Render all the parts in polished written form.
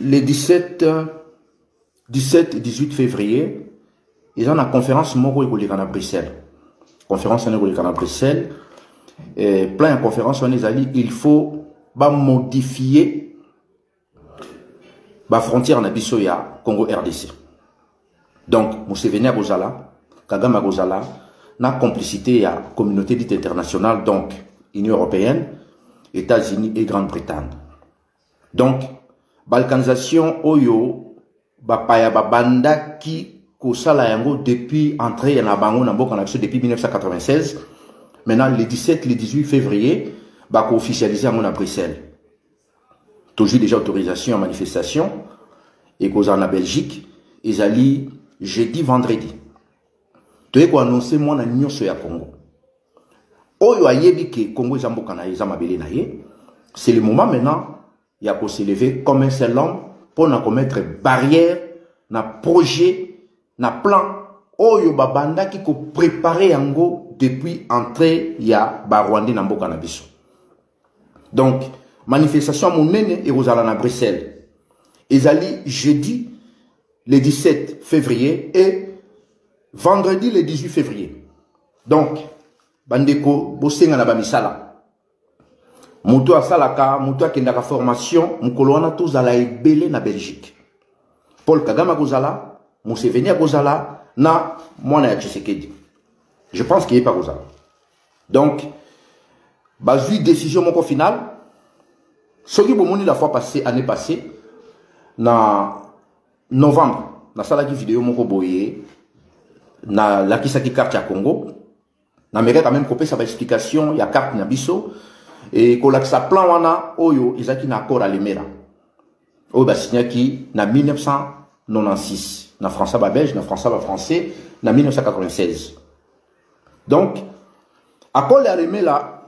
le 17 et 18 février, ils ont une conférence à Bruxelles. Conférence à Bruxelles. Plein de conférences, il faut modifier la frontière na biso ya Congo RDC. Donc, Museveni a Gozala, Kagame a Gozala, na complicité à la communauté dite internationale, donc Union européenne, États-Unis et Grande-Bretagne. Donc, balkanisation oyo bapaya babanda ki kosala yango depuis entrée na bango na mboka na biso depuis 1996. Maintenant le 17 le 18 février bako officialiser yango na Bruxelles. Toujours déjà autorisation à manifestation et cause en Belgique, ils allaient jeudi vendredi. Tu ko annoncer moi na nyonso ya Congo. Oyo ayebi ke Congo ezamboka na ezamabele na ye. C'est le moment maintenant il y a pour s'élever comme un seul homme pour na commettre barrière na projet na plan oyo babanda qui ko préparer yango depuis entrée ya Barwandi na mboka na biso. Donc manifestation monene et aux na Bruxelles. Ils allaient jeudi le 17 février et vendredi le 18 février. Donc bandeko bosenga na bamisala. Mutu asalaka, mutu akendaka formation, mukolo wana tozala ebele na Belgique. Paul Kagame akozala, Museveni akozala, na mwana ya Tshisekedi. Je pense qu'il n'est pas akozala. Donc, bazui décision moko finale. Ce qui bomoni la fois passée, année passée, na novembre, na salaki vidéo moko boye, na lakisaki carte ya Congo, na mérite quand même copier sa explication, ya carte na biso. Et qu'on a sa plan wana oyo izaki na accord à Lemera. Oyo ba signaki na 1996 na français ba belge na français ba français na 1996. Donc accord à Lemera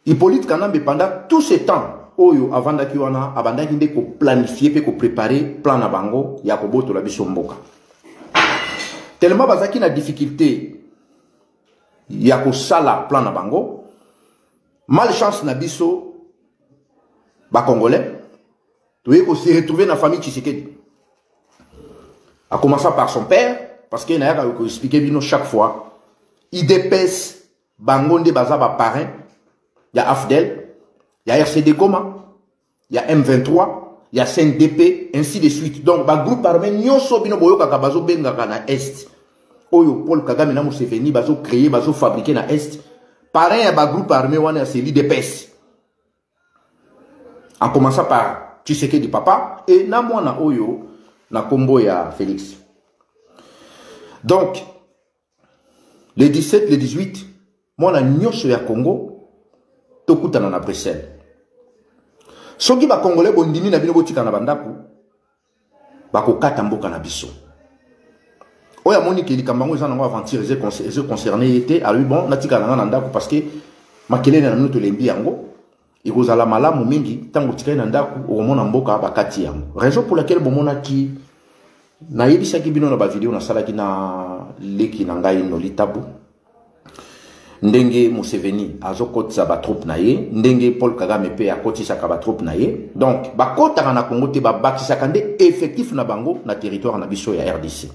Hippolyte Kanambe pendant tout ce temps oyo avant daki wana abandaki nde ko planifier pe ko préparer plan na bango ya ko boto la biso mboka. Tellement bazaki na difficulté ya ko sala plan na bango. Malchance na biso ba congolais tu es aussi retrouvé dans la famille Tshisekedi a commencer par son père parce qu'il n'a pas expliqué bino chaque fois il dépasse bangonde baza ba parrain il y a Afdel il y a RCD Goma il y a M23 il y a CNDP ainsi de suite donc ba groupe armé nyonso bino boyoka ka bazo bengaka na est oyo Paul Kagame na Museveni bazo créer bazo fabriquer na est. Pareil, un groupe armé, c'est l'IDPS. En commençant par Tshisekedi papa et na mwana oyo na kombo ya Félix. Donc, le 17, le 18, moi na nyonso ya Congo, tokutana na Bruxelles. Soki ba Congolais bondimi na bino botika na bandaku, bakokata mboka na biso. Oya moni ke likambango eza nango aventure eze concerné était à lui bon natika nanga ndako parce que makele na nous to lembi yango ikozala malamu mingi tango tika na ndako omona mboka bakati yango raison pour laquelle bomona ki na yebisa ki bino na ba vidéo na salaki na leki na ngai no litabu ndenge Museveni azokotisa ba troupe na ye ndenge Paul Kagame pe akotisa ka ba troupe na ye donc bakota na Congo te ba bakisa kande effectif na bango na territoire na biso ya RDC.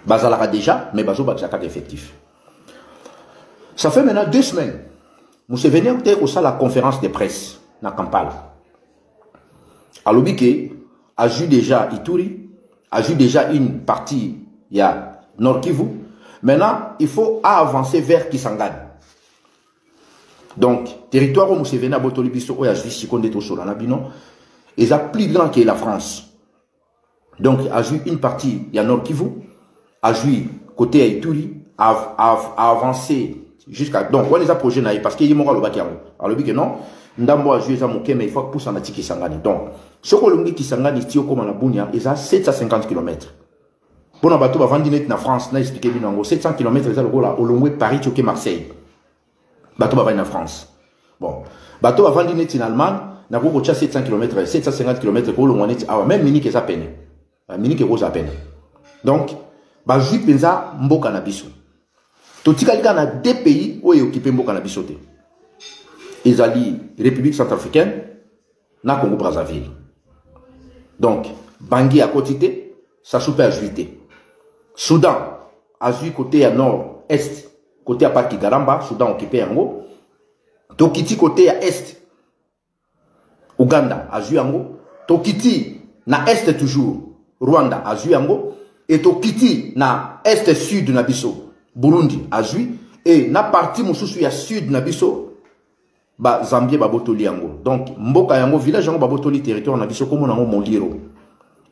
Bazalaka déjà, mais bazo bakisaka effectif. Ça fait maintenant 2 semaines. Museveni a été au la conférence de presse dans Kampala. Alobike a joué déjà Ituri, a joué déjà une partie, il y a Nord Kivu. Maintenant, il faut avancer vers Kisangani. Donc, territoire où Museveni a botoli biso o ya joué Sikonde to Solana bino, ils a plus grand que la France. Donc, a joué une partie, il y a Nord Kivu. A joué côté Ituri, a avancé jusqu'à. Donc, on les a projets naïfs parce qu'il y a mon rôle. Alors, le but que non, Ndambo a joué ça, mais il faut pousser en Atiki Kisangani. Donc, ce qu'on a dit Kisangani, c'est comme la Bounia, ils ont 750 km. Pour un bateau, avant d'être en France, on a expliqué bien 700 km, ils ont au long de Paris, Tchoké, Marseille. Bateau va en France. Bon, bateau avant d'être en Allemagne, on a 700 km, 750 km, pour le moment, même mini qui est à peine. Mini qui est à peine. Donc, bazui penza mboka na biso. Totika lika na 2 pays où est occupé mboka na biso te. Ezali République centrafricaine na Congo Brazzaville. Donc, Bangui à côté, ça soupe à juité. Soudan, à côté à nord-est, côté à Parki Garamba, Soudan occupé en haut. Tokiti côté à est, Ouganda, à Zuyango. Tokiti, na est toujours, Rwanda, à Zuyango. Et Tokiti, na est-sud, na biso, Burundi, à Zui. Et na partie, moussoussou, ya sud, na biso, ba Zambie, ba Botoli yango. Donc, Mboka yango, village yango, ba Botoli territoire, na biso, comme on a Moliro.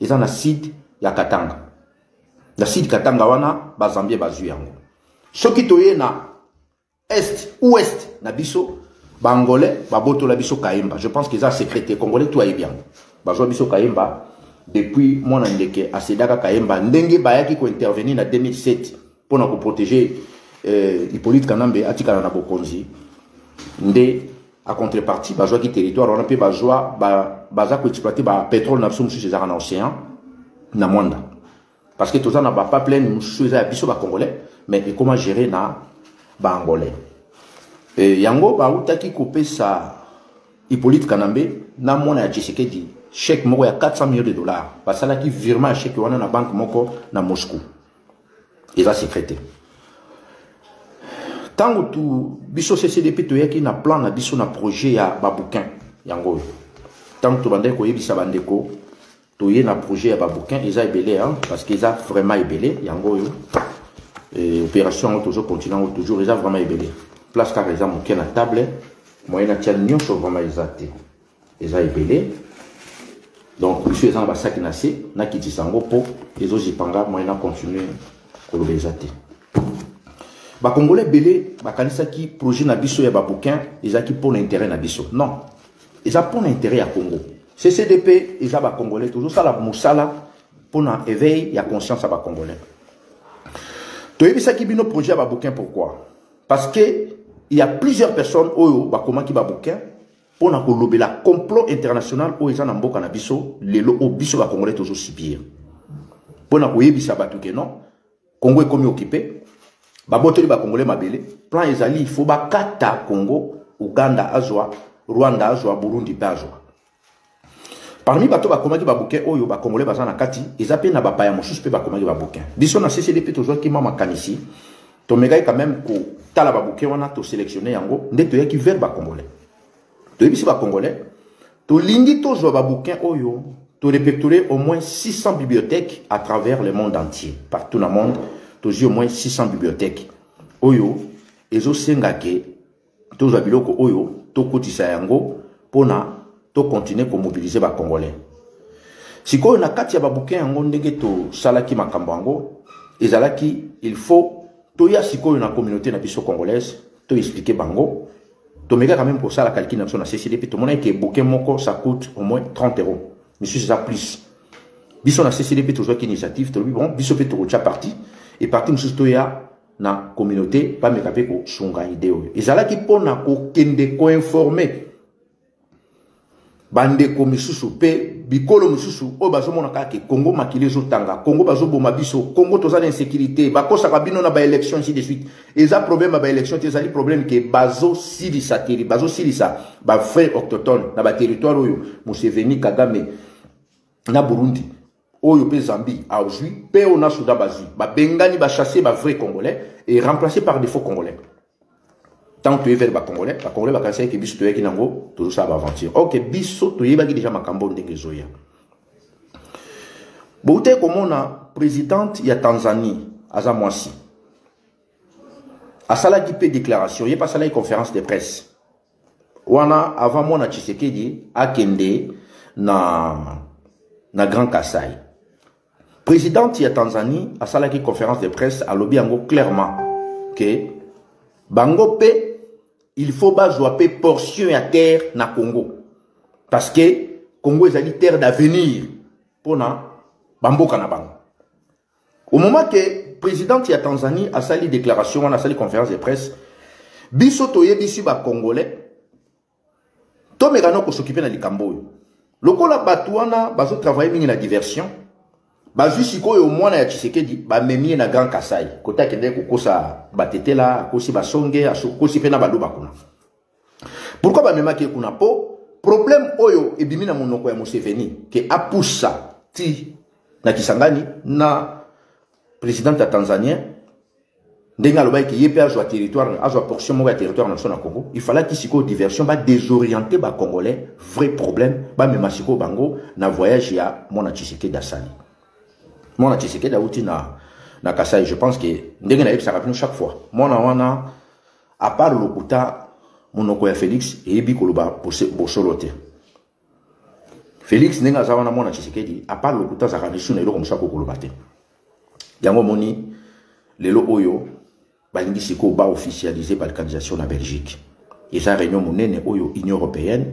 Et ça, na sud, ya Katanga. Na sud Katanga, wana, ba Zambie, ba Zui yango. Ce qui toye na est, ouest, na biso, Bangolais, Baboto la biso Kaimba. Je pense qu'ils ont sécrété. Congolais, tout est bien. Bajo biso Kaimba, depuis mon andeke, à Sedaka Kaimba, Ndenge Bayaki qui intervenu en 2007 pour nous protéger Hippolyte Kanambe, Atika na Bokonzi. Ndé, à contrepartie, Bajo qui territoire, on a pu Bajoa, Baza qui exploiter pétrole na biso chez dans l'océan, na Mwanda. Parce que tout ça n'a pas plein, nous sommes biso Congolais, mais comment gérer na Bangolais. Yango ba utaki kopé sa Hippolyte Kanambe na mona ya Tshisekedi chèque moko ya 400 millions de dollars basala ki virement chèque wana na banque moko na Moscou et va sécréter tango tu biso CCDP to yaki na plan na biso na projet ya babouquin yango tango to bande ko yebisa bandeko to ye na projet ya babouquin eza ebelé hein parce que eza vraiment ebelé yango yo et opération toujours continuant toujours eza vraiment ebelé place par exemple qui est na table moyen na tian nyonso vraiment exacté eza ebelé donc monsieur ezanga basaki na se na kitisango po ezozipanga moyen na continuer koloba exacté ba congolais belé bakanisaki projet na biso ya babouquin ezaki pour l'intérêt na biso non eza pour l'intérêt ya Congo CCDP eza ba congolais toujours ça la musala pour na éveil ya conscience à ba congolais to yebisaki bino projet ya babouquin pourquoi parce que il y a plusieurs personnes oyo bakoma ki ba bouquin pour na kolobe la complot international o eza na mboka na biso lelo o biso ba congolais toujours subir pour na koyebisa batu ke non Congo est comme occupé ba boteli ba congolais mabele plan ezali il faut ba kata Congo Uganda azwa Rwanda azwa Burundi bazwa parmi bato bakoma ki ba bouquin oyo ba congolais bazana kati ezape na ba paya mosusu pe bakoma ki ba bouquin biso na CCDP toujours ki mama kanisi to megai quand même ko tala ba bouquin wana to sélectionner yango nde to yaki vers ba congolais to yebisi ba congolais to lingi to zo ba bouquin oyo to répertorier au moins 600 bibliothèques à travers le monde entier partout dans le monde to zi au moins 600 bibliothèques oyo ezo sengake to zo biloko oyo to kotisa yango pona to continuer ko mobiliser ba congolais sikoyo na kati ya ba bouquin yango ndenge to salaki makambo yango ezalaki il faut to ya sikoyo na communauté na biso congolaise to expliquer bango to mega quand même pour ça la calcul na CCDP to mona que bouquin moko ça coûte au moins 30 €. Monsieur c'est ça plus biso na CCDP toujours qui initiative to bon biso pe to cha parti et parti monsieur to ya na communauté pas meka pe ko sunga idée ezala ki pona ko kende ko informer bande ko misusu pe bikolo misusu o bazomona ka ke Congo makile zo tanga Congo bazoboma biso Congo toza na insécurité bakosa kabino na ba élection ainsi de suite eza problème ba élection ezali problème ke bazo silisa teri bazo silisa ba frère autochtone na ba territoire oyo Museveni Kagame na Burundi oyo pe Zambie auzui pe ona Soudan bazui ba bengani ba chasser ba vrai congolais et remplacé par des faux congolais. Tant que tu es vers les Congolais va casser que biso tu es qui nango toujours ça va aventure. Ok biso tu es bagi déjà makambo ndenge zoya. Boute comme on a présidente ya Tanzanie Azamwasi. Asala qui fait déclaration, il pas sala conférence de presse. Wana avant moi na Tshisekedi akende na Grand Kasai. Présidente ya Tanzanie asala qui conférence de presse a lobby ango clairement que bango pe il faut bazoaper portion à terre na Congo. Parce que Congo est une terre d'avenir pour na bamboka na bango. Au moment que le président de la Tanzanie a sali déclaration, a sali conférence de presse, biso toye bisi ba congolais, to megano ko s'occuper na likambo. Lokola batuana bazo travailler mingi na diversion. Bazu sikoyo mwana ya Tshisekedi ba memie na Grand Kasai kota kende kokosa batetela kosi basonge kosi pena baluba kuna. Pourquoi ba memaki kuna po problème oyo ebimi na monoko ya Museveni ke apusa ti na Kisangani na président ya Tanzania ndenga alobai ki yepe azwa territoire azwa portion moko ya territoire na sona Congo il fallait ki siko diversion ba désorienter ba congolais vrai problème ba mema siko bango na voyage ya mona Tshisekedi asali mona Tshisekedi auti na Kasai je pense que ndenga na yebisa rapino chaque fois mona wana à part lokuta monoko ya Félix eyebi koloba bosolote Félix ndenga za wana mona Tshisekedi à part lokuta za kanisu na eloko mosako koloba te yango moni lelo oyo balingi siko ba officialiser ba candidature na Belgique et ça réunion monene oyo Union européenne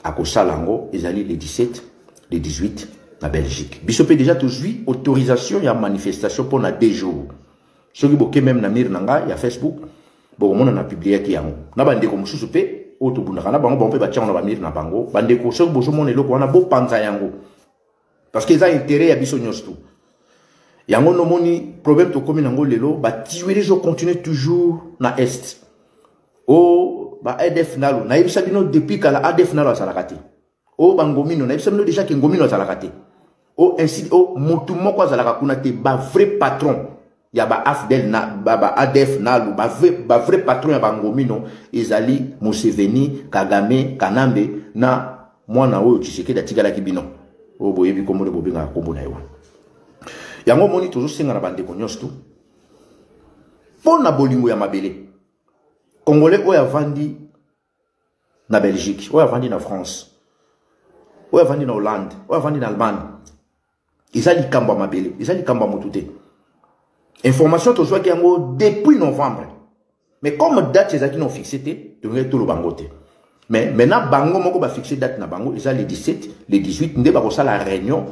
a kosalango ezali le 17 le 18 na Belgique biso pe déjà toujours autorisation ya manifestation pour na 2 jours soki boke même na mir nanga ya Facebook bon on a publié ki yango na bande ko mususu pe auto bundaka na bango bon pe ba tia na ba mir na bango bande ko soki bozo mona eloko wana bo panza yango parce que ça intérêt ya biso nyosto yango no moni problème to komi nango lelo ba tiwele jo continue toujours na est o ba ADF nalo na yebisa bino depuis kala ADF nalo asalakati o bangomino na yebisa bino déjà ke ngomino asalakati o ainsi o mutu moko azalaka kuna te ba vrai patron ya ba AFDEL na ba ADF nalo ba vrai patron ya bangomino ezali Museveni Kagame Kanambe na mwana oyo Tshisekedi atigala ki bino o boyebi kombo le bobinga kombo na yo yango moni toujours senga na bande ko nyosto pona bolingo ya mabele congolais oya vandi na Belgique oya vandi na France oya vandi na Hollande oya vandi na Allemagne izali kamba mabele izali kamba motute information to soit yango depuis novembre mais comme date ezaki non fixé te donc tout le bangote mais maintenant bango moko ba fixé date na bango izali le 17 le 18 nde ba ko sala réunion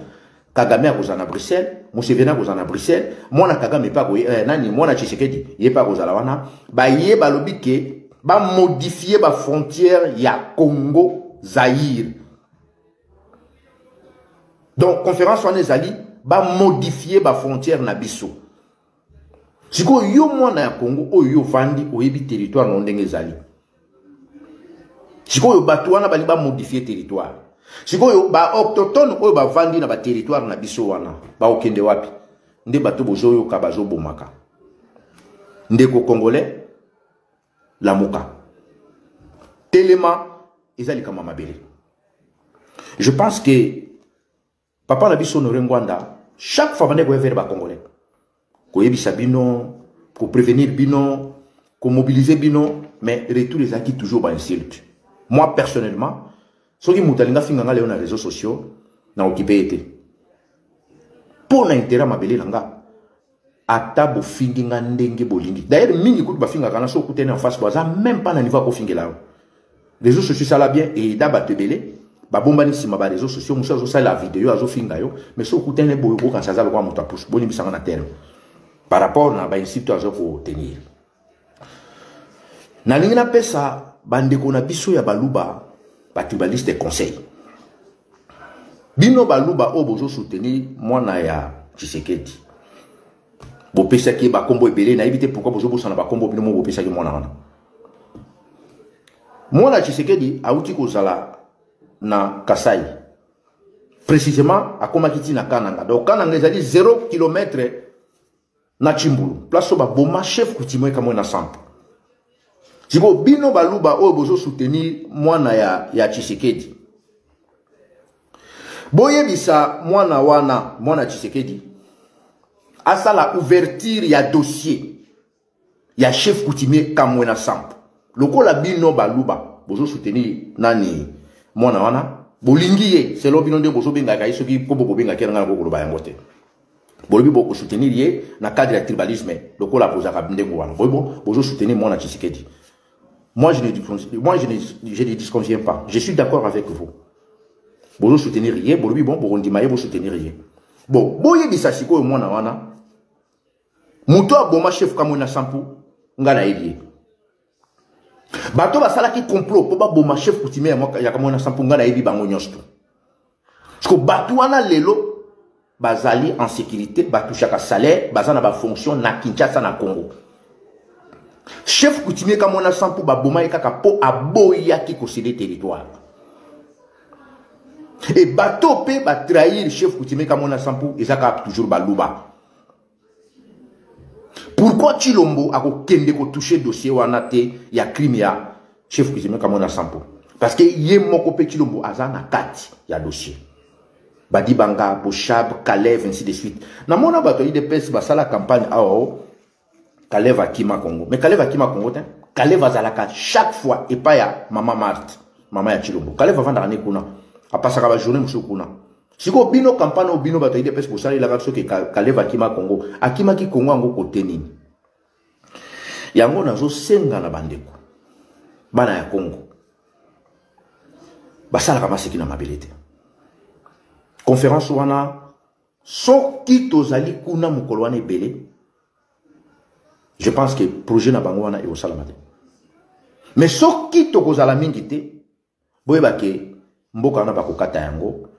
Kagame a kozana Bruxelles, Museveni a kozana Bruxelles, mwana Kagame pa ko nani mwana Tshisekedi ye pa kozala wana ba ye ba lobi ke ba modifier ba frontière ya Congo Zaïre. Donc conférence wana ezali ba modifier ba frontière na biso. Siko yo mwana ya Congo oyo fandi oyebi territoire no ndenge ezali. Siko yo batu wana bali ba modifier territoire. Sikoyo ba autochtone oyo ba vandi na ba territoire na biso wana ba okende wapi nde bato bozoyo ka bazo bomaka ndeko congolais la moka telema ezali kama mabele. Je pense que papa na biso no Rwanda chaque fois bande ko vers ba congolais ko yebisa bino ko prévenir bino ko mobiliser bino mais retour les acquis toujours ba insulte. Moi personnellement soki mutalinga finga nga leo na réseaux sociaux na occupé été pour na intérêt mabele langa ata bo fingi nga ndenge bolingi d'ailleurs mingi kutu ba finga kana so kutena en face boza même pas na niveau ko fingela réseaux sociaux ça la bien et d'aba tebele ba bombani sima ba réseaux sociaux musa zo ça la vidéo azo finga yo mais so kutena boyo ko kan saza kwa muta pousse boni bisanga na terre par rapport na ba incite azo ko tenir na lingina pesa bandeko na biso ya baluba tribaliste conseil bino baluba o bozo soutenir mwana ya Tshisekedi bo pesa ki ba kombo ebele na éviter pourquoi bozo bosana ba kombo bino mo bo pesa ki mwana Tshisekedi auti kozala na Kasai précisément akoma kiti na Kananga donc Kananga ezali 0 km na Chimbulu place ba boma chef coutumier kamo na sample. Siko bino baluba oyo bozo soutenir mwana ya Tshisekedi. Boye bisa mwana Tshisekedi asala ouverture ya dossier ya chef coutumier Kamwena Samp. Lokola bino baluba bozo soutenir nani mwana wana bolingi ye selo bino nde bozo benga kai soki ko boko benga kenanga ko koloba yango te. Bolobi boko soutenir ye na cadre ya tribalisme lokola bozaka ndengo wana. Bozo soutenir mwana Tshisekedi. Moi, je ne disconviens pas. Je suis d'accord avec vous. Vous soutenir rien. Bon, vous soutenir rien. Bon, boye bisa siko mwana wana. Muto aboma chef kamona sampu ngala elie. Bato basala ki complot po ba boma chef coutumier ya kamona sampu ngala ebi bango nyosto. Parce que bato wana lelo bazali en sécurité, bato chaka salaire, bazana ba fonction na Kinshasa na Congo. Chef coutumier comme on a sans pour baboma et kaka po aboya qui concède territoire. Et bateau peut trahir le chef coutumier comme on a Sampou et ça toujours balouba. Pourquoi Chilombo a kende ko toucher dossier wanate ya crime ya chef coutumier comme on a Sampou? Parce que yé moko pe Chilombo azana kati ya dossier. Badi Banga, Bochab, Kalev, ainsi de suite. Na mona bato yi de pes basala campagne ao Kalev Akima Congo. Mais Kalev Akima Congo ten Kalev azalaka chaque fois et pas ya Maman Marthe, maman ya Chilombo. Kalev avanda rane kuna. A passer la journée musu kuna. Si ko bino campagne ou bino bato yi de pes bosala ila bakso ke Kalev Akima Congo. Akima ki Congo ango kote nini. Yango nazo senga na bandeko. Bana ya Congo. Basala kama seki na mabilité. Conférence wana soki tozali kuna mukolo wana ebele. Je pense que projet na bango wana e osalamate. Mais soki tokozala mingi te boyeba ke mboka wana bakokata yango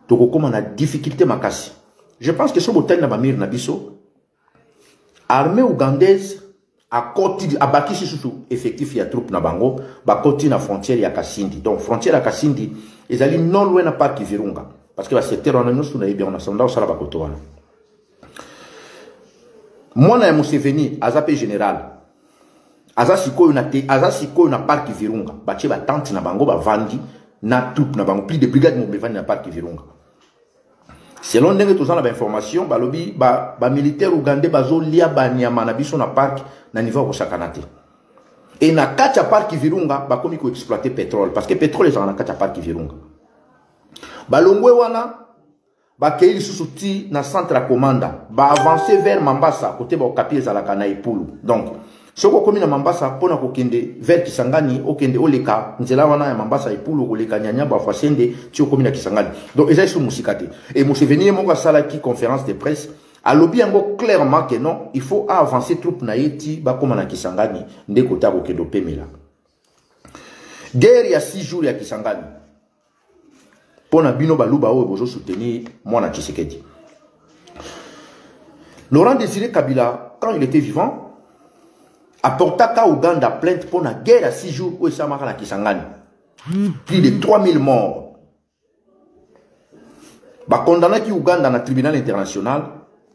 tokokoma na difficulté makasi. Je pense que so botali na bamir na biso armée ougandaise a koti abakisi susu effectif ya troupe na bango bakoti na frontière ya Kasindi. Donc frontière ya Kasindi ezali non loin na parc Virunga. Parce que le secteur on a nous on a bien on a sonda au sala bakoto wana. Moi na Museveni azape général. Azasiko na parc Virunga. Bache ba tante na bango ba vandi na troupe na bango plus de brigade mo bevandi na parc Virunga. Selon ndenge tozana ba information balobi ba militaire ougandais bazo lia ba nyama na biso na parc na niveau ko sakanate. Et na kacha parc Virunga ba komi ko exploiter pétrole parce que pétrole est na kacha parc Virunga. Balongwe wana ba keili susuti na centre à commanda ba avancer vers Mambasa côté ba okapi za la kana ipulu. Donc soko komi na Mambasa pona ko kende vers Kisangani okende oleka nzela wana ya Mambasa ipulu koleka nyanya ba fasende ti komi na Kisangani. Donc eza su musikate et Museveni moko sala ki conférence de presse a lobby yango clairement que non il faut avancer troupe na yeti ba koma na Kisangani nde kota ko kendo pemela. Guerre ya 6 jours ya Kisangani. Pour na bino baluba oyo bozo soutenir Mwana Tshisekedi. Laurent Désiré Kabila, quand il était vivant, apporta ka Ouganda plainte pour la guerre à 6 jours où il s'est marqué à Kisangani. Plus de 3000 morts. Ba condamna ki Ouganda na tribunal international.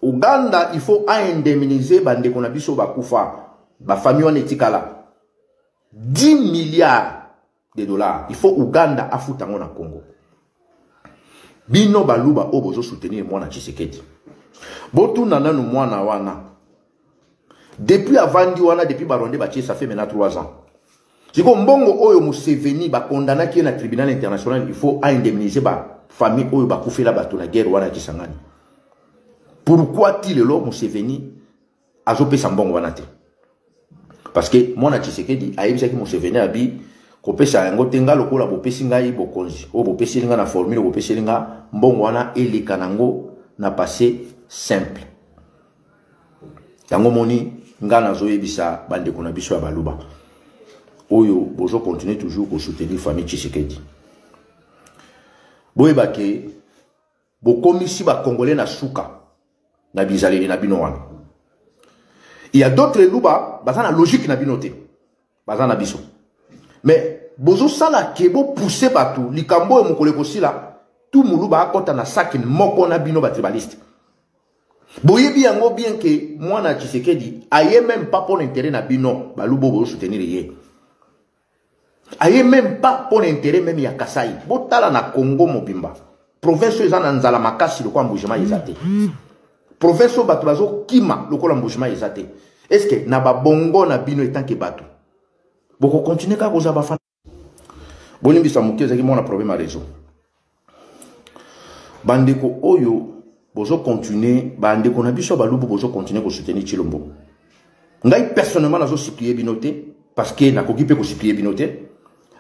Ouganda, il faut indemniser bande qu'on a biso ba kufa. Ba famille on etikala. 10 milliards de dollars. Il faut Ouganda afutango na Congo. Bino baluba obozo soutenir Mwana Tshisekedi. Botu nananu mwana wana. Depuis avandi wana, depuis baronde batie, ça fait maintenant 3 ans. Jiko mbongo oyo Museveni ba condamna ki na tribunal international, il faut indemniser ba famille oyo ba koufela bato na guerre wana Kisangani. Pourquoi ti lelo Museveni azope sambongo wana te? Parce que Mwana Tshisekedi a yebisa ki Museveni abi kopesa yango tenga lokola bopesi ngai bokonzi o bopesi linga na formule bopesi linga mbongo wana eleka nango na passé simple tango moni nga nazo yebisa bande kona biso ya baluba oyo bozo continuer toujours ko soutenir famille Tshisekedi boyeba ke bokomisi ba congolais na suka na bizaleli na bino wana il y a d'autres luba bazana logique na bino te bazana biso. Mais bozo sala kebo pousser batou likambo e mokole kosila tout muluba akota na sakin moko na bino ba tribaliste. Boyebi yango bien que Mwana Tshisekedi aye même pas pour l'intérêt na bino balubo bozo soutenir ye. Aye même pas pour l'intérêt même ya Kasai. Botala na Congo mobimba. Province ezana nzala makasi lokwa mbujima ezate. Province bato bazo kima lokola mbujima ezate. Est-ce que na ba bongo na bino etant que bato boko continuer ka koza bafana bolimbi sa mukeza ki mona problème à réseau bandeko oyo bozo continuer bandeko na biso balubu bozo continuer ko soutenir Tshilombo ngai personnellement nazo supplier binoté parce que na koki pe ko supplier binoté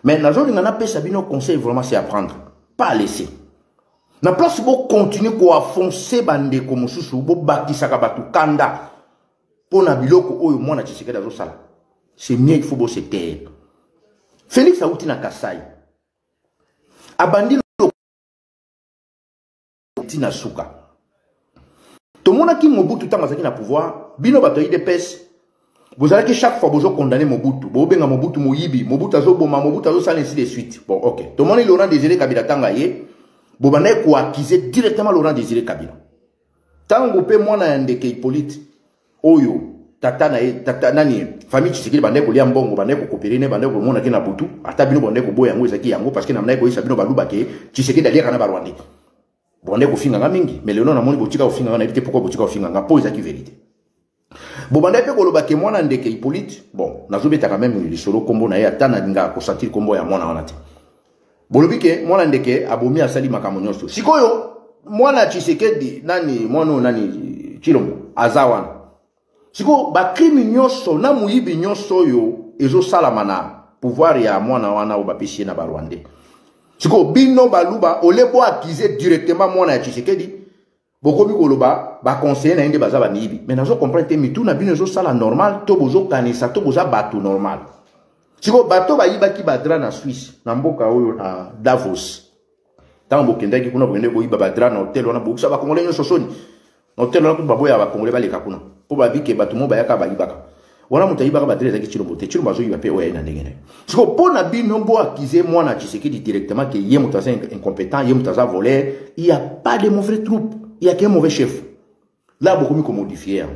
mais nazo linga na pesa bino conseil vraiment c'est à prendre pas à laisser na place bo continuer ko afoncer bandeko mususu bo bakisa ka batu kanda pona biloko oyo Mwana Tshisekedi azo sala. C'est mieux, il faut se taire. Félix a outi na Kasai. Abandi outi na Souka. Tout le monde qui Mobutu tamazaki na pouvoir, bino bato yi de pes. Vous allez que chaque fois vous condamnez Mobutu. Vous benga Mobutu Moyibi, Mobutu azo boma, Mobutu azo sala ainsi de suite. Bon, ok. Tout le monde Laurent Désiré Kabila tanga ye. bobanda ko accuser directement Laurent Désiré Kabila. Tango pe mwana ndeke Hippolyte oyo tata nani famille Tshisekedi bande ko lia mbongo bande ko coopérer ne bande ko mona ke na butu ata bino bande ko boya yango ezaki yango parce que na mna ko isa bino baluba ke Tshisekedi alia kana ba Rwanda bande ko finga mingi mais lelo na moni botika ko finga na éviter pourquoi botika ko finga po ezaki vérité bobanda pe ko loba ke mwana ndeke Hippolyte bon nazobeta quand même le solo kombo na ya tana nga ko sentir kombo ya mwana wana te bolobi ke mwana ndeke abomi asali makambo nyonso sikoyo mwana Tshisekedi nani mwana nani Chilombo azawana siko ba crime nyonso na muyibi nyonso yo ezo salama na pouvoir ya mwana wana obapesi na ba Rwandais siko bino baluba olebo accuser directement mwana ya Tshisekedi bokomi koloba ba conseiller na inde baza ba miyibi mais nazo comprendre mitu na bino ezo sala normal to bozo kanisa to boza batu normal siko bato bayibaki badra na Suisse na mboka oyo na Davos tango bokendaki kuna bokende koyiba badra na hotel wana bokisa ba congolais nyonso soni na hotel wana kutu baboya ba congolais baleka kuna po babike bato mo bayaka bayibaka wana mutayibaka badra ezaki Chilombo te Chilombo azoyiba pe oya na ndenge na siko pona bino bo accuser mwana Tshisekedi directement que ye mutaza incompétent ye mutaza voleur il y a pas de mauvais troupes il y a qu'un mauvais chef là bokomi ko modifier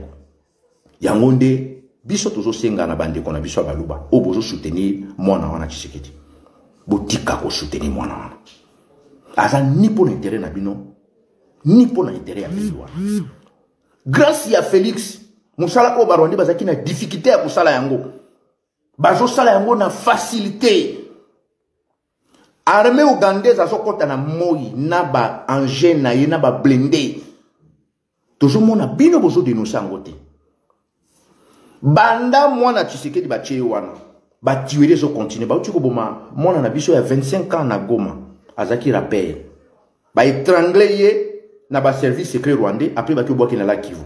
yango nde biso tozo senga na bande kona biso baluba o bozo soutenir mwana wana Tshisekedi botika ko soutenir mwana wana aza ni pour l'intérêt na bino ni pour l'intérêt ya bino grâce à Félix musala o Barwandi bazaki na difficulté ya kusala yango bazo sala yango na facilité armée ougandaise azokota na moi na ba engin na ye na ba blindé tozo mona bino bozo dénoncer yango te banda mwana Tshisekedi batie wana batiwele zo continuer ba uti ko boma mwana na biso ya 25 ans na Goma azaki rappel ba étrangler ye na ba service secret rwandais après ba kibwaki na la Kivu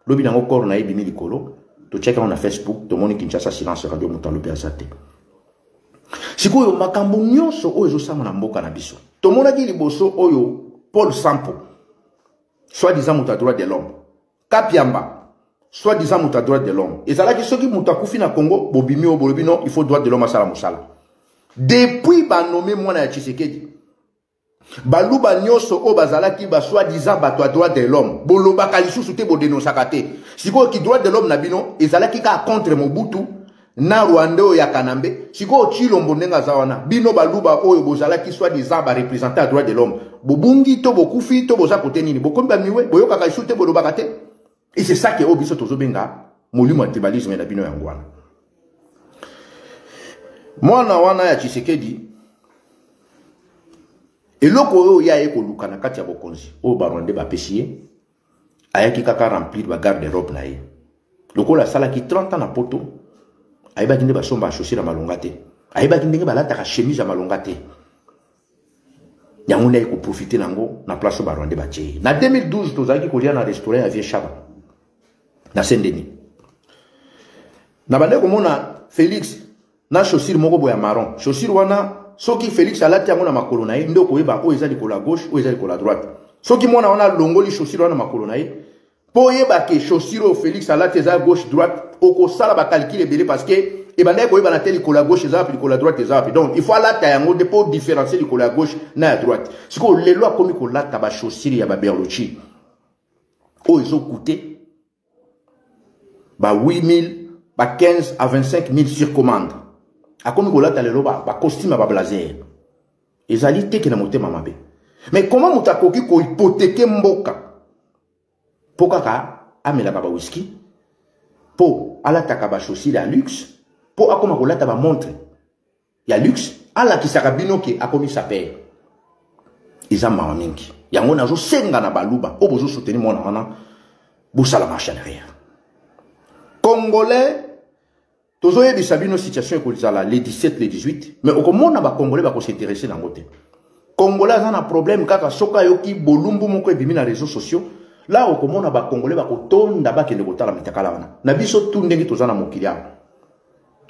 lobi nango corps na yebi milikolo to check on na Facebook to moni Kinshasa silence radio mutalo pe azate sikoyo makambo nyonso oyo zo sama na mboka na biso to mona ki liboso oyo Paul Sampo soi-disant muta droit de l'homme Kapiamba soi-disant muta droit de l'homme ezalaki soki muta kufi na Congo bobimi o bolobi non il faut droit de l'homme asala musala depuis ba nommé mwana ya Tshisekedi baluba nyonso o bazalaki ba soi-disant bato droit de l'homme boloba kalisusu te bo dénonçaka te siko ki droit de l'homme na bino ezalaki ka contre Mobutu na Rwanda o ya Kanambe siko Chilombo ndenga zawana bino baluba oyo bozalaki soi-disant ba représenter droit de l'homme bobungi to bokufi to boza kote nini bokomba miwe boyoka kalisusu te boloba kate et c'est ça que obiso tozobenga molimo tribalisme na bino yango wana mwana wana ya Tshisekedi eloko oyo ya eko luka na kati ya bokonzi o Barwandais bapesiye ayaki kaka remplir ba garde robe na ye lokola salaki 30 ans na poto ayebaki nde basomba chaussure ya malonga te ayebaki ndenge balataka chemise ya malonga te yango nde eko profiter nango na place o Barwandais batie na 2012 tozalaki kolia na restaurant ya Vieux Chaba na Saint-Denis na bande komona Félix na chaussure moko boya marron chaussure wana soki Félix alati yango na makolo na ye nde koyeba o ezali ko la gauche o ezali ko la droite soki mwana wana longoli chaussure wana makolo na ye po yeba ke chaussure o Félix alati eza gauche droite oko sala ba calcul ebele parce que e banda koyeba na teli ko la gauche eza puis ko la droite eza puis donc il faut alata yango de pour différencier ko la gauche na ya droite siko lelo akomi ko lata ba chaussure ya ba Berlucci o ezo coûter ba 8000 ba 15 à 25 000 sur commande akomi kolata lelo ba costume ba blazer ezali teke na motema mabe mais comment mutakoki ko hypothéquer mboka pokaka amela ba whisky po alata ka ba chaussure ya luxe po akoma kolata ba montre ya luxe ala kisaka bino ke akomi saper eza mawa mingi yango nazo senga na baluba o bozo soutenir mona wana bosala marche arrière Congolais tozoye bisabino situation ekolizala les 17 les 18 mais okomona ba Congolais ba ko s'intéresser na ngote Congolais za na problème kaka soka yoki bolumbu moko ebimi na réseaux sociaux là okomona ba Congolais ba ko tonda ba kende kotala mitakala wana na biso tu ndenge tozana mokilia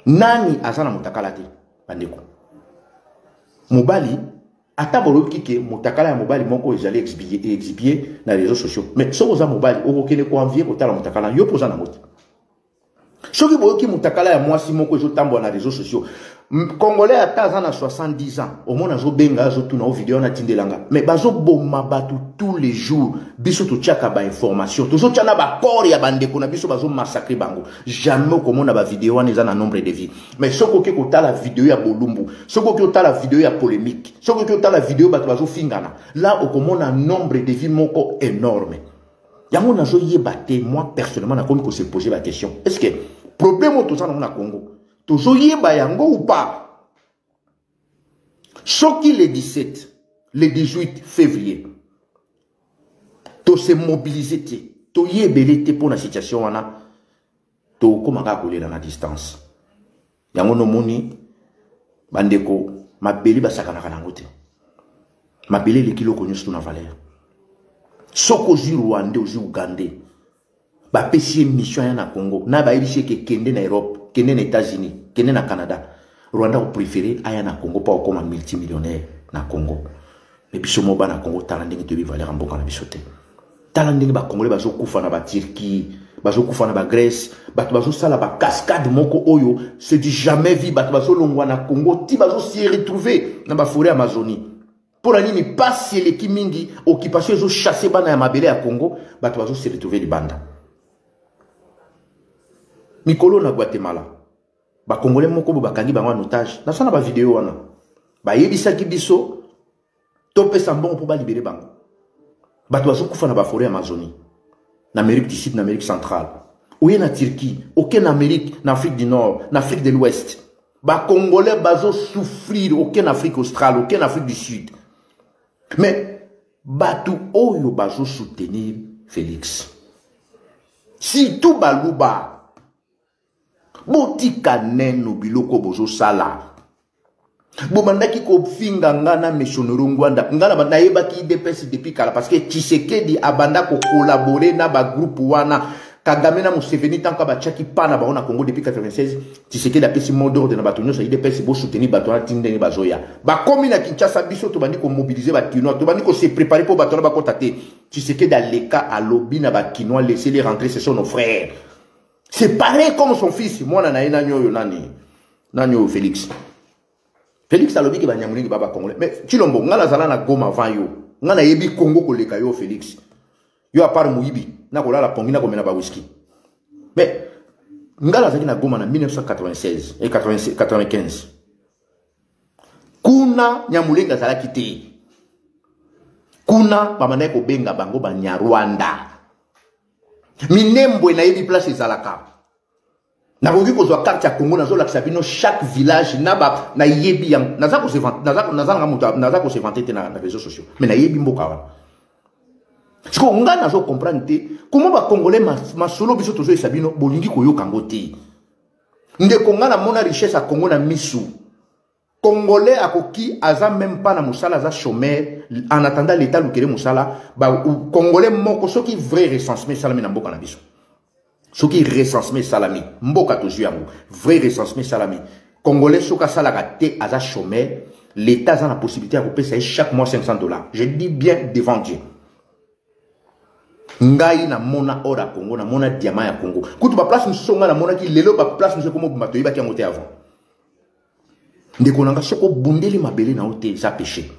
nani azana mutakala te bandeko mobali ata boloki ke mutakala ya mobali moko ezali exhibier na réseaux sociaux mais so oza mobali okokene ko envier kotala mutakala yo poza na ngote Ce qui est mutakala ya moi si moko zo tambo na réseaux sociaux. Congolais à Tazana 70 ans. Au moins zo benga zo tuna vidéo na tindelanga. Mais bazo bomba batu tous les jours. Biso to tchaka ba information. Toujours tchana ba corps ya bande ko na biso bazo massacrer bango. Jamais comme on a ba vidéo na za na nombre de vies. Mais soko ke ko ta la vidéo ya bolumbu. Soko ke ko ta la vidéo ya polémique. Soko ke ko ta la vidéo batu bazo fingana. Là au comme on a nombre de vies moko énorme. Yango na zo yebate moi personnellement na comme ko se poser la question. Est-ce que problème tout ça na Congo toujours yeba yango ou pas? Soki le 17, le 18 février, to se mobiliser te, to yebele te pour la situation wana, to komanga koler na distance. Yango no moni bandeko mabeli basakana kanango te. Mabeli le kilo konyo stu na valeur. Soko zu Rwanda ozu Uganda. Ba pesi mission na Congo, na ba iriche ke kende na Europe. Kende na États-Unis, kende na Canada. Rwanda ou préféré aya na Congo pas comme un multimillionnaire na Congo. Mais biso moba na Congo talandi ngi to bi valer mboka na bisote. Talandi ngi ba Congolais bazo kufa na ba Turquie, bazo kufa na ba Grèce, bazo sala ba cascade moko oyo, c'est du jamais vu bazo longwa na Congo, ti bazo s'y retrouver na ba forêt Amazonie. Pour la nini passer les kimingi occupation zo chasser bana ya mabele ya Congo, bazo s'y retrouver libanda. Mikolo na Guatemala. Ba Congolais moko bo bakangi bango en otage. Na sana ba vidéo wana. Ba yebisaki biso topé sambon pour ba libérer bango. Ba toazo kufa na ba forêt Amazonie. Na Amérique du Sud, na Amérique centrale. Ouye na Turquie, aucun Amérique, na Afrique du Nord, na Afrique de l'Ouest. Ba Congolais bazo souffrir aucun Afrique australe, aucun Afrique du Sud. Mais batu oyo bazo soutenir Félix. Si tout baluba botika neno biloko bozo sala bomandaki ko finga ngana missionnaire ngwanda ngana bana yebaki IDPS depuis kala parce que Tshisekedi abanda ko collaborer na ba groupe wana Kagame na Museveni tanka ba chaki pana ba on a Congo depuis 96 Tshisekedi a pesi mot d'ordre na batonyo sa IDPS bo soutenir batona tindeni bazoya ba komi na Kinshasa biso to bandi ko mobiliser ba kinois to bandi ko se préparer pour batona ba kotate Tshisekedi a leka a lobby na ba kinois laisser les rentrer, ce sont nos frères. C'est pareil comme son fils. Moi, Nanyo Félix. Félix a lobby qui va nyamoulingi baba congolais. Mais Chilombo, ngala zala na goma van yo. Ngana yebi Congo koleka yo Félix. Yo a part Mouibi. Na kola la pongi na komena ba whisky. Mais ngala zaki na goma na 1996 et 95. Kuna nyamulinga zala kite. Kuna pamane ko benga bango ba Nyarwanda. Minembwe na yebi place ezalaka. Na koki kozwa carte ya Congo na zo lakisa bino chaque village naba na yebi yang naza ko se vanter na réseaux sociaux. Mais na yebi mboka wana. Parce que nga na zo comprendre te comment ba Congolais masolo biso tozo esabino bolingi koyoka ngo te. Ndeko nga na mona richesse a Congo na misu. Congolais a koki aza même pas na musala za chômeur en attendant l'état lukere musala ba Congolais moko soki vrai recensement salami na mboka na biso soki recensement salami mboka to yango vrai recensement salami Congolais soka salaka te aza chômeur l'état a la possibilité de payer chaque mois $500. Je dis bien devant Dieu. Ngai na mona ora Congo na mona diamant ya Congo kutu ba place musonga na mona ki lelo ba place muso komo bato yeba ki ngote avant. Ndeko nanga soko bundeli mabele na ote za péché.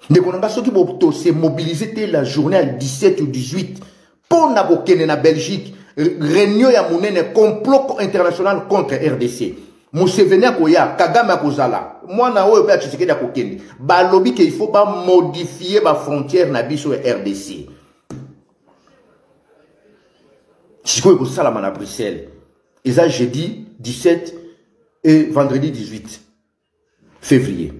Ndeko nanga soki bo se mobiliser te la journée à 17 ou 18 pour na bokene na Belgique réunion ya munene complot international contre RDC. Museveni akoya Kagame akozala mwana oyo pe Tshisekedi akokende ba lobby que il faut pas modifier ba frontière na biso RDC. Sikoyo ko sala na Bruxelles. Et ça jeudi 17 et vendredi 18 février.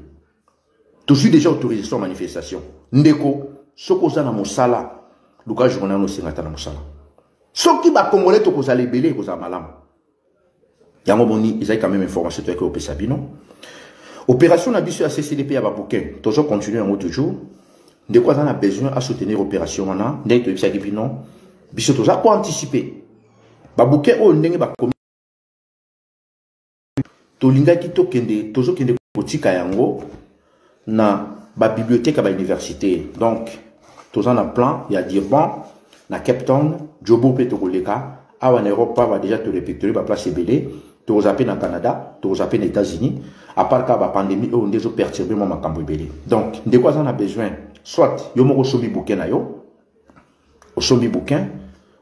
Tout suis déjà autorisé sur manifestation. Ndeko, soko za na mosala, luka journal no sengata na mosala. Soki ba Congolais to kozala ebele koza malamu. Yango boni, ils ont quand même information to ko pesa bino. Opération na biso ya CCDP ya ba Bouquin, toujours continuer en toujours. Ndeko za na besoin à soutenir opération wana, ndeko to bisa bino. Biso to za ko anticiper. Ba Bouquin o ndenge ba tolinga ki tokende tozo kende kotika yango na ba bibliothèque ba université. Donc toza na plan ya Durban na Cape Town Jobo pe tokoleka en Europe va déjà te répertorier ba place belé to zappé na Canada to zappé na États-Unis à part ka ba pandémie on déjà perturbé moi makambo belé donc de quoi on a besoin soit yo moko sobi bouquin na yo au sobi bouquin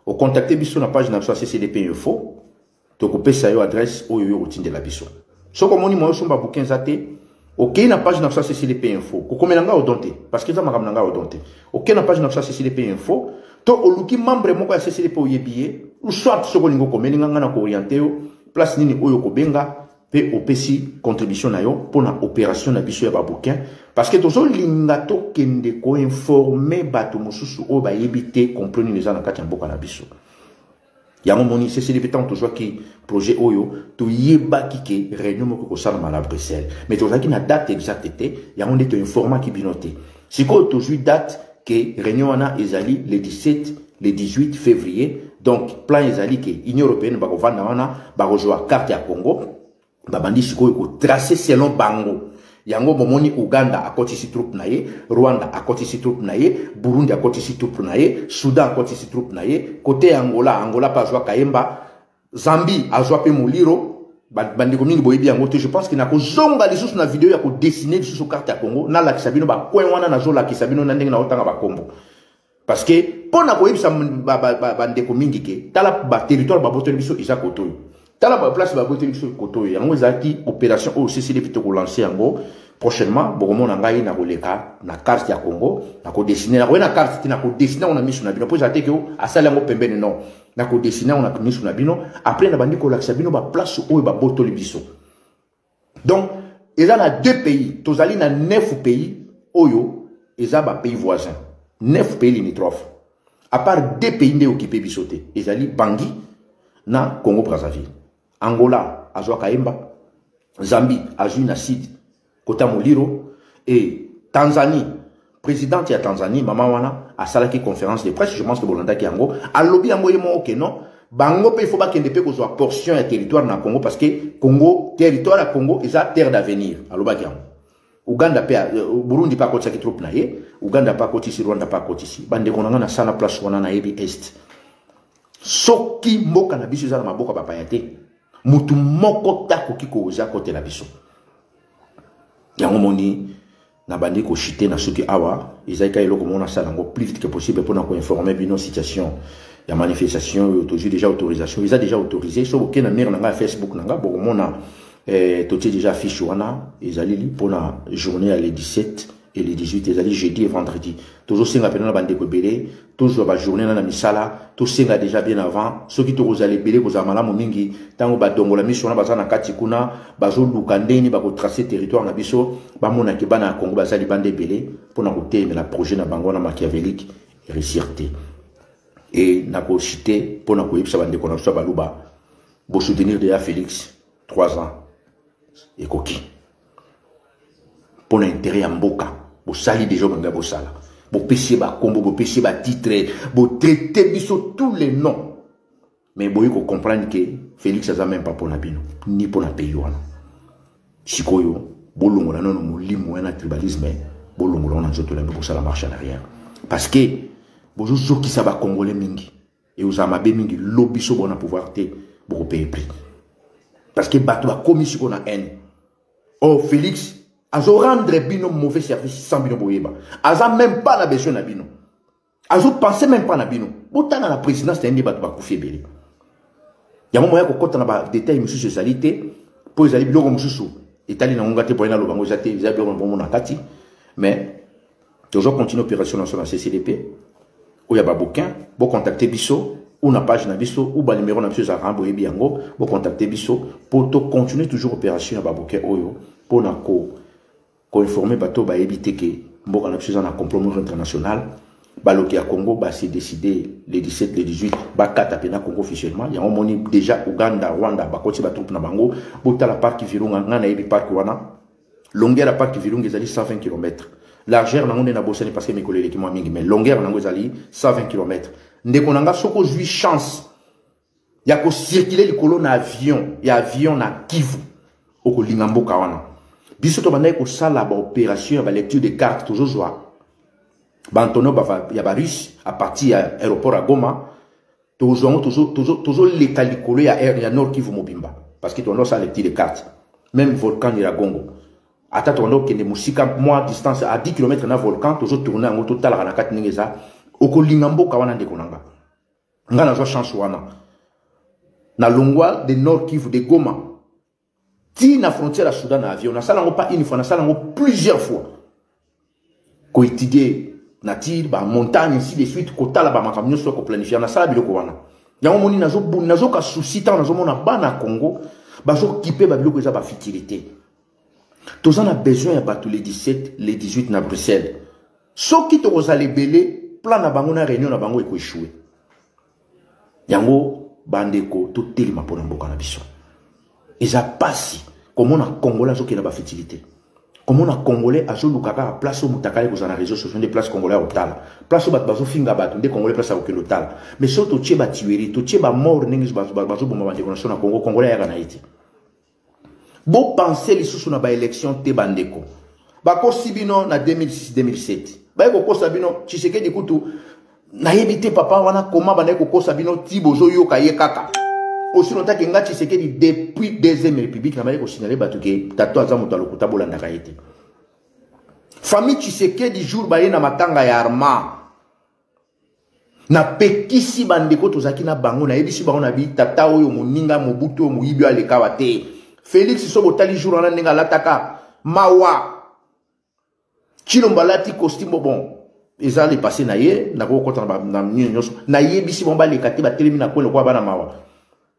au contacter biso na page na so CCDP info to couper sa yo adresse o yo routine de la biso so comme on mo somba bouquin zaté OK na page na so CCDP info ko komelanga odonté parce que ça makamanga odonté OK na page na so CCDP info to oluki membre moko ya CCDP oyebiye ou soit soko lingo komelinga na ko orienter yo place nini oyo ko benga pe opesi contribution na yo pour na opération na biso ya ba bouquin parce que tozo linga to kende ko informer bato mususu o ba yebite comprendre les gens na kati ya mboka na biso ya moni CCDP tant to ki projet oyo to yeba ki ke réunion moko ko sala à Bruxelles mais to ki na date exacte te ya on te informer ki binoté siko to date que réunion wana ezali le 17 le 18 février donc plan ezali que Union européenne ba ko vanda wana ba ko joa carte ya Congo ba bandi siko ko tracer selon bango yango bomoni Uganda akotisi troupe na ye Rwanda akotisi troupe na ye Burundi akotisi troupe na ye Soudan akotisi troupe na ye côté Angola pa joa Kayemba Zambie a joa pe Moliro bandi ko mingi boyebi yango te je pense que na ko zonga lisusu na vidéo ya ko dessiner lisusu carte ya Congo na la kisabino ba coin wana na zo la kisabino na ndenge na otanga ba kombo parce que pona ko yebisa bande ko mingi ke tala ba territoire ba boto biso isa kotoyo tala ba place ba boto biso kotoyo yango ezaki opération au CCDP to ko lancer yango prochainement bokomo na ngai na koleka na carte ya Congo na ko dessiner na ko na carte tina ko dessiner on a mis sur na bino po jate ke asala yango pembeni non na ko dessiner on a mis sur na bino après na bandi ko lakisa bino ba place oyo ba boto biso donc eza na deux pays tozali na 9 pays oyo eza ba pays voisins 9 pays limitrophes à part 2 pays nde occupé bisoté ezali Bangui na Congo Brazzaville Angola azwa Kayemba Zambie azwi na Sud Kota Moliro et Tanzanie présidente ya Tanzanie mama wana a salaki conférence de presse je pense que bolanda ki yango alobi yango yemo ok non bango pe il faut ba kende pe ko zo portion ya territoire na Congo parce que Congo territoire ya Congo eza terre d'avenir aloba ki yango Uganda pe Burundi pa kotisa ki troupe na ye Uganda pa kotisi Rwanda pa kotisi bande konanga na sana place wana na yebi est soki mboka na biso za na maboka ba payate mutu moko tako kiko oza kote na biso yango moni na bandi ko chiter na soki awa ezaka eloko mona sala ngo plus vite que possible pour na ko informer bino situation ya manifestation to déjà autorisation ils a déjà autorisé so boke na mer na Facebook na nga bo mona to déjà affiche wana ezali li pour la journée à le 17 et le 18 ezali jeudi et vendredi toujours singa pena bande ko belé toujours ba journée na misala to singa déjà bien avant ceux qui to rozali belé ko za malamu mingi tango ba dongola mission na bazana kati kuna bazo luka ndeni ba ko tracer territoire na biso ba mona ke bana Congo bazali bande belé pour na ko la projet na bango na machiavélique réussirté et na ko cité pour na ko yebisa bande ko na so baluba bo soutenir de Félix 3 ans et coquille pour l'intérêt à mboka bo sali déjà banga bo sala bo pesi ba combo bo pesi ba titre bo traiter biso tous les noms mais bo yiko comprendre que Félix a même pas pour na bino ni pour na pays wana sikoyo bo longola non molimo na tribalisme bo longola na zoto la bo sala marche en arrière parce que bo zo ki sa ba congolais mingi et aux amabe mingi lobiso bona pouvoir te bo payer prix parce que bato ba commis qu'on a haine oh Félix azo rendre bino mauvais service sans bino boyeba aza même pas la besoin na bino azo penser même pas na bino botana la présidence t'indi bato ba kufie belé ya moya ko kota na ba détail mususu salité pour ezali biloko mususu etali na ngate pour na lobango zate ezali biloko bon na kati mais toujours continuer opération nationale CCDP ou ya ba bouquin bo contacter biso ou na page na biso ou ba numéro na biso za rambo yebi yango bo contacter biso pour to continuer toujours opération ya ba bouquin oyo pour na ko informer bato ba éviter que mboka na biso na compromis international baloki ya Congo ba s'est décidé le 17 le 18 ba kata pena Congo officiellement ya moni déjà Uganda Rwanda ba koti ba troupe na bango bota la parc Virunga ngana yebi parc wana longueur la parc Virunga ezali 120 km largeur na na bosani parce que mes collègues qui m'ont mingi mais longueur na ezali 120 km ndeko nanga soko jui chance ya ko circuler les colonnes avion ya avion na Kivu oko lingamboka wana biso to banda ko sala ba opération ba lecture de cartes toujours joie ba Antonio ba ya ba russe à partir à aéroport à Goma toujours les calicolés à Nord Kivu Mobimba. Parce que tu as ça les petits cartes. Même volcan Iragongo. Attends, tu as des Moussika, moi, distance à 10 km d'un volcan, toujours tourné en moto, talaka na katinengeza. Oko lingambo kawana de konanga. Nga na chance wana. Na longwa de Nord Kivu de Goma. Ti na frontière à Soudan na avion. Na salango pas une fois, na salango plusieurs fois. Ko étudier na tir ba montagne ainsi de suite ko tala ba makamyo so ko planifier na sala biloko wana. Yango moni nazo ka souci ta nazo mona bana Congo bazo kiper ba biloko eza ba futilité. Tous on a besoin ya tous les 17, les 18 na Bruxelles. Soki to kozale belé plan na bango na réunion na bango eko échouer. Yango bandeko to telima pona mboka na biso. Eza pasi comment na Congolais zo ki na ba futilité. Comment na Congolais azo lukaka place au mutakale ko na réseaux sociaux des places Congolais au tal. Place au bat bazo finga bat des Congolais place au lotal. Mais surtout to tcheba tuerie, to tcheba mort ningi bazo bomba bandeko na Congo Congolais ya na iti. Bo penser les sous na ba élection te bandeko. Ba ko sibino na 2006-2007. Ba ko sabino Tshisekedi kutu na yebite papa wana koma bandeko ko sabino tibozo yo kaye kaka. Aussi longtemps que Nga Tshisekedi depuis deuxième république na ba ko signaler batuke tato azamuto lokuta bolanda kaite. Famille Tshisekedi jour ba na matanga ya arma. Na pekisi bandeko tozaki na bango na yebisi bango na bi tata oyo moninga mobutu moyibi aleka wate. Félix Sobotali jour wana ninga lataka mawa Chilomba lati costume bon eza le passé na ye na ko kota na nyonso na ye bisi bomba le kati ba telemi na kwelo kwa bana mawa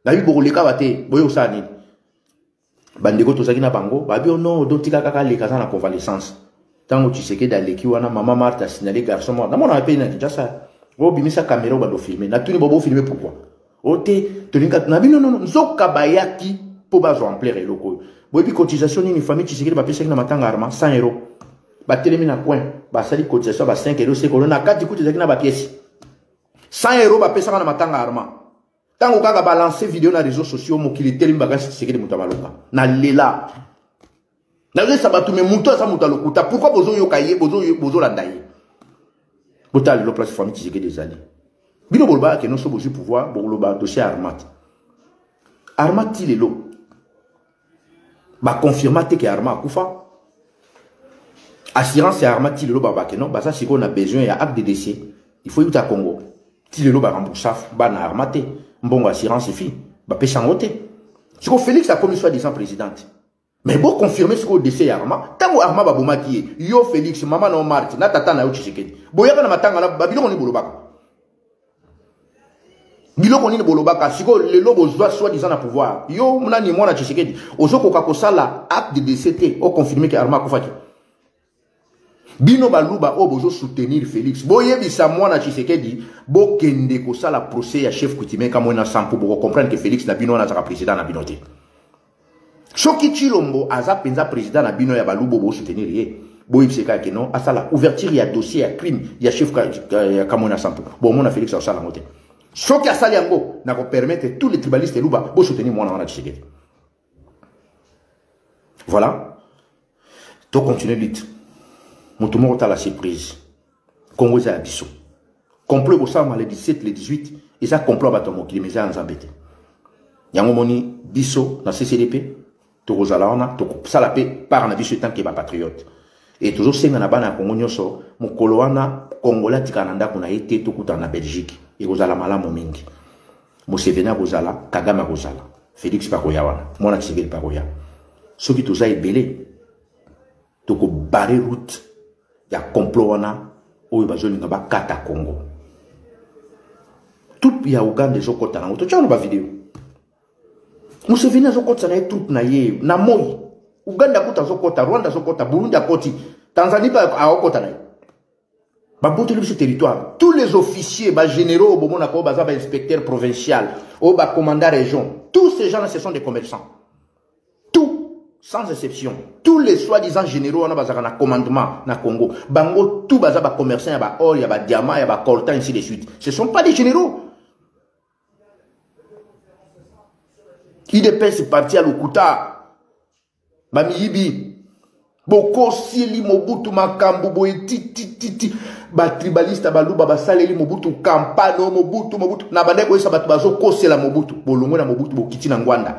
na bi bokoleka bate boyo sani bandeko tozaki na bango ba bi no dotika kaka le kaza na convalescence tango Tshisekedi aleki wana mama Martha signalé garçon moi na mona pe na Kinshasa bo bimisa caméra ba do filmer na tuni bobo filmer pourquoi ote tolinga na bi non nzoka bayaki pour bazo ampleur eloko boyebi cotisation ni famille Tshisekedi ba pesa na matanga arma 100 €. Ba telemi na coin ba sali cotisation ba 5 € c'est que na kati kuti na ba pièce 100 € ba pesa na matanga arma tango kaka balancer vidéo na réseaux sociaux mokili telemi ba Tshisekedi mutabaloka na lela na ze sabatu me muto sa mutalokuta pourquoi bozo yoka ye bozo la ndaye botali lo place famille Tshisekedi ezali bino bolba ke no so bozu pouvoir boloba dossier armat tilelo ba confirmate que arma kufa assurance et arma tilelo ba que non ba ça c'est qu'on a besoin ya acte de décès il faut yuta Congo tilelo ba remboursaf ba na armate mbongo assurance fi ba pesa ngote c'est que Félix a commis soi-disant présidente mais bon confirmer ce que décès arma tango arma ba bomaki yo Félix mama no Marti na tata na yo Tshisekedi boyaka na matanga na babilo ni bolobaka biloko nini bolobaka siko lelo bozwa soi-disant na pouvoir yo munani mwana Tshisekedi ozokoka kosala acte de décès o confirmer que arma kufaki bino baluba o bozo soutenir Félix boyebisa mwana Tshisekedi bokende kosala procès ya chef coutumier kama na sampo boko comprendre que Félix na bino na zaka président na binote soki Tshilombo aza penza président na bino ya balubo bo soutenir ye boyebiseka que non asala ouverture ya dossier ya crime ya chef kama na sampo bon mona Félix asala ngote ce qui a sali yango na ko permettre tous les tribalistes luba bo soutenir moi na Tshisekedi. Voilà. To continuer vite. Motomo ta la surprise. Congo za biso. Complot ko sama le 17 le 18 et ça complot ba tomo ki meza nzambete. Yango moni biso na CCDP to kozala ona to sala pe par na biso tant que ba patriote. Et toujours senga na bana Congo nyoso mokolo wana Congolais tikana ndako na été to kuta na Belgique. Et vous allez malamu mingi. Museveni akozala, Kagame akozala, Félix pakoya wana, mwana Tshisekedi pakoya. Soki toza ebele, toko barrer route ya complot wana oyo bazolinga bakata Congo. Tout ya Uganda ezokota nango. Totyana ba vidéo. Museveni azokota na tout na ye, na moi. Uganda kota azokota, Rwanda azokota, Burundi akoti, Tanzanie pa akota na ye. Ce territoire, tous les officiers, généraux, inspecteurs provinciaux, commandants région, tous ces gens-là, ce sont des commerçants. Tout, sans exception. Tous les soi-disant généraux, on a un commandement dans Congo. Bango, tout les commerçants, il y a or, il y a diamant, il y a coltan, ainsi de suite. Ce ne sont pas des généraux. IDPS est parti à Lukuta, Bamiyibi, Boko sili Mobutu makambu boye ti ba tribaliste baluba basaleli Mobutu kampano Mobutu na bande ko sabatu bazo kosela Mobutu bolongwe na Mobutu bokiti na Ngwanda.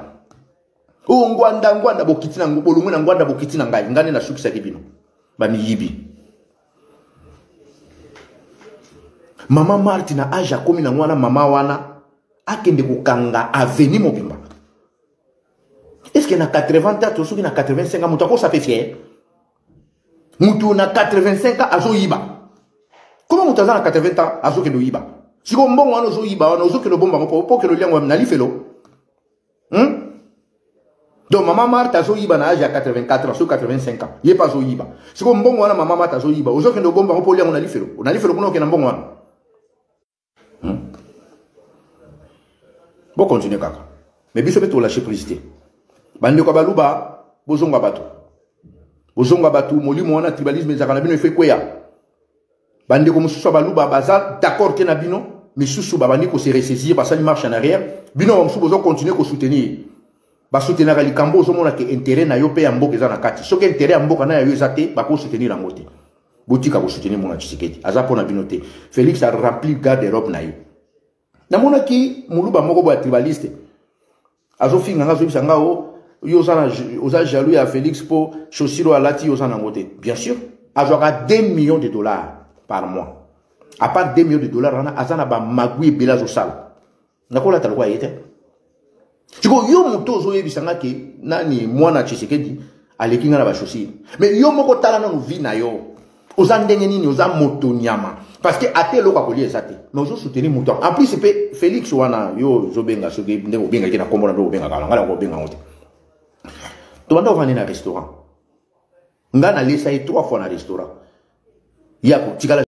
O Ngwanda bokiti na bolongwe na Ngwanda bokiti na ngai ngane na sukisa kibino. Ba miyibi. Mama Martina aja komi na mwana mama wana akende kokanga aveni mobimba. Est-ce que na 84 soki na 85 ans mutako ça fait fier? Mutu na 85 ans azo yiba. Comment mutaza na 80 ans azo ke do yiba? Siko mbongo wana azo yiba wana azo ke do bomba po ke do liango na lifelo. Donc maman Marthe azo yiba na âge à 84 ans, sur 85 ans. Yé pas azo yiba. Siko mbongo wana maman Marthe azo yiba. Azo ke do bomba po liango na lifelo. Na lifelo kuno ke na mbongo wana. Bon continuer kaka. Mais biso beto lâcher prise. Bande ko baluba bozonga bato. Bozonga bato molimo wana tribalisme ezaka bino fait kweya. Bande ko mususu baluba baza d'accord ke na bino, mais susu babandi ko se ressaisir parce que marche en arrière. Bino mususu bozo continuer ko soutenir. Ba soutenir ali kambo zo mona ke intérêt na yo pe ya mboka za na kati. So ke intérêt ya mboka na yo ezate ba ko soutenir na ngote. Botika ko soutenir mona Tshisekedi. Aza pona bino te. Félix a rempli garde d'Europe na yo. Na mona ki muluba moko bo tribaliste. Azo finga ngazo bisanga o oza jaloux à Félix pour chaussiro à lati oza nangote. Bien sûr, azoka 2 millions de dollars par mois. À part 2 millions de dollars, azana ba magui bela zo sala. Nakola talwa yete. Tiko yo muto zo yebisanga ke nani mwana Tshisekedi alekinga na ba chaussiro. Mais yo moko tala na vi na yo. Oza ndenge nini oza moto nyama. Parce que ate loka koli ezate. Mais ozo soutenir muto. En plus c'est Félix wana yo zo benga so ge ndenge benga kina kombo na do benga kala ngala ko benga ngote. Tobanda ovandi na restaurant. Nga na lesa 3 fois na restaurant. Yako tikala